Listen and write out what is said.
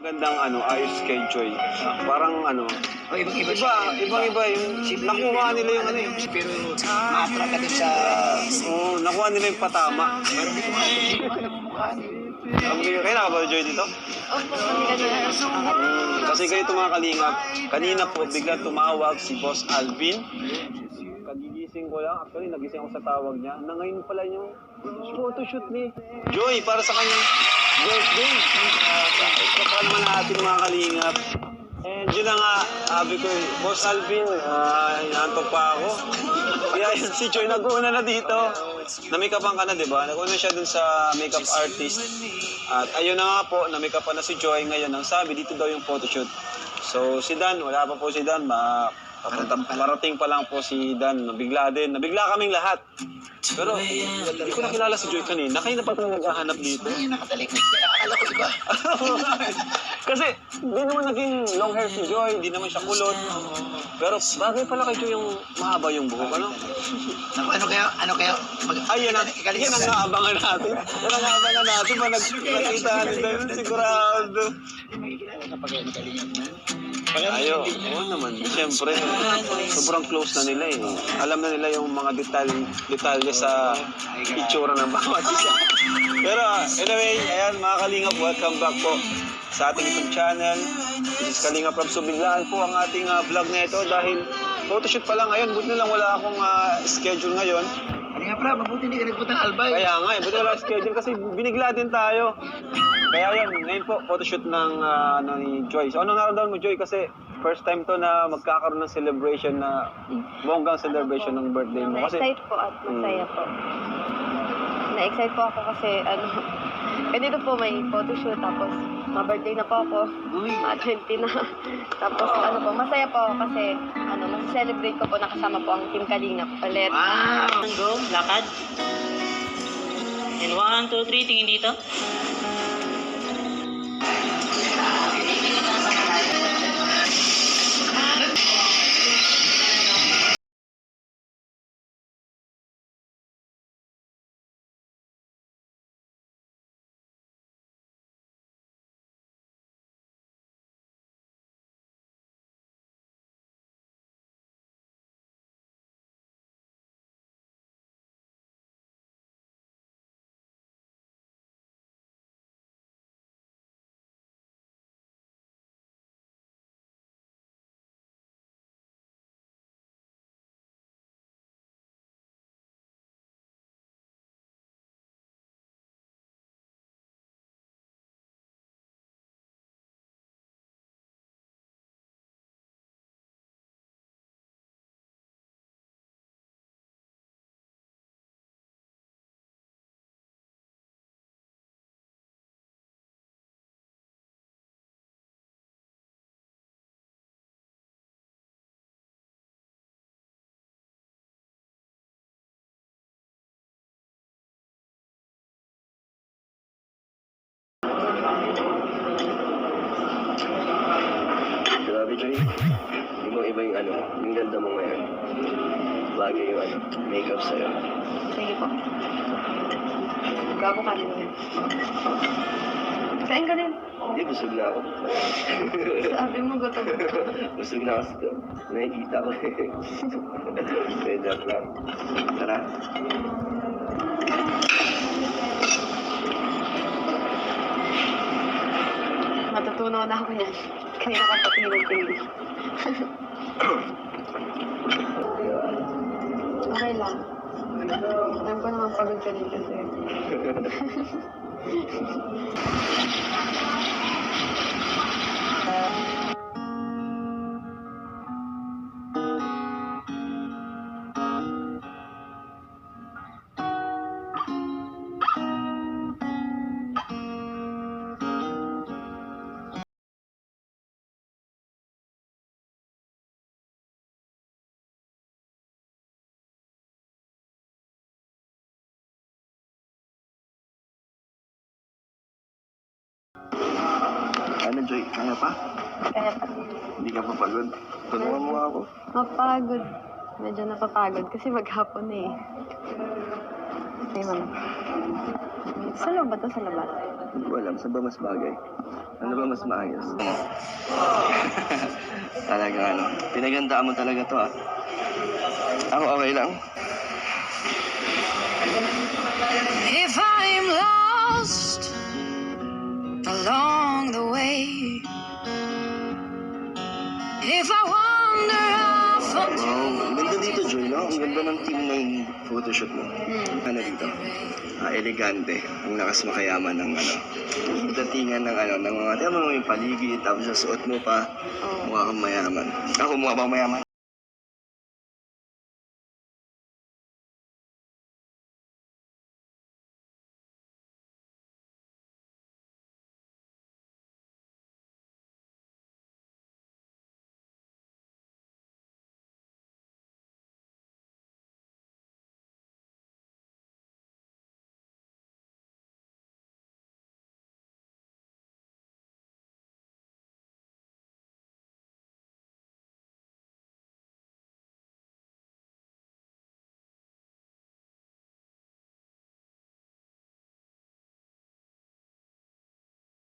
Gandang ayos kay Joy. Parang O, ibang-iba ibang-iba yung nakuha nila yung pero ma-attract ka din sa... nakuha nila yung patama. Pero hindi ko namumukhaan eh. Kaya na ba Joy dito? Opo, kami kanina. Kasi kayo mga kalingap, kanina po bigla tumawag si Boss Alvin. Kagigising ko lang, actually nagising ako sa tawag niya, na ngayon pala yung photoshoot ni Joy para sa kanyang birthday. Kapal naman natin mga kalingap. And yun na nga, sabi ko, Boss Alvin, inaantok pa ako. Kaya si Joy nag-una na dito. Na-makeupan ka na, di ba? Nag-una siya dun sa makeup artist. At ayun na nga po, na-makeupan na si Joy ngayon. Ang sabi, dito daw yung photoshoot. So si Dan, wala pa po si Dan. Parating pa lang po si Dan. Nabigla din. Nabigla kaming lahat. Pero hindi ko nakilala si Joy kanina. Kayo na pa ito naghahanap dito. Hindi nakatalikod siya. Akala ko iba. Kasi hindi naman naging long hair si Joy. Hindi naman siya kulot. Pero bagay pala kay Joy yung mahaba yung buhok. Ano kaya? Ay, yan ang naabangan natin. Yan ang naabangan natin. Pa nakita nila yun, sigurado. Hindi makikilala kapag kalingap na. Ayo, oo naman. Siyempre, sobrang close na nila eh. Alam na nila yung mga detalye sa itsura ng bawat isa. Pero anyway, ayan mga kalingap, welcome back po sa ating YouTube channel. This is Kalingap Rob. So biglaan po ang ating vlog na ito dahil photoshoot pa lang ngayon. Buti na lang wala akong schedule ngayon. Kalingap Rob, mabuti hindi ka nagpunta ng Albay. Kaya nga, buti wala schedule kasi binigla din tayo. Kaya yan, ngayon po, photoshoot ng ni Joy. So anong naramdaman mo, Joy? Kasi first time to na magkakaroon ng celebration na bonggang celebration ng birthday mo. Kasi Na-excite po at masaya po. Na-excite po ako kasi ganito po may photoshoot tapos ma-birthday na po ako. 20 na. Tapos masaya po ako kasi mas-celebrate ko po nakasama po ang Team Kalingap ulit. Wow! Go, lakad. And 1, 2, 3, tingin dito. Grabe, Joy. Hindi mo iba yung yung ganda mo ngayon. Bagay yung makeup sa'yo. Sige po. Gabo ka din. Kain ka din. Hindi, busog na ako. Sabi mo gutom. Busog na ako sa nakikita ko eh. Pwede lang. Tara. Matutunaw na ako yan. Kaya nakapatingin. Okay lang. Alam ko naman pagod ka dito sa'yo. Ano, Joy? Kaya pa? Kaya pa. Hindi ka pa pagod? Tulungan mo ako. Mapagod. Medyo napapagod kasi maghapon eh. Ay, man. Sa loob ba ito? Sa labas? Hindi ko alam, saan ba mas bagay? Ano ba mas maayos? Talaga ano, pinagandaan mo talaga to ah. Ako okay lang. If I'm lost along the way, if I wander off onto Wow, ang ganda dito, Joy, no? Ang ganda ng team ng photoshoot mo. Ano dito? Elegante. Ang lakas makayaman ng ano. Datingan ng ano, ng mga, tiyan mo yung paligid, tapos sa suot mo pa, mukha kang mayaman. Ako, mukha bang mayaman?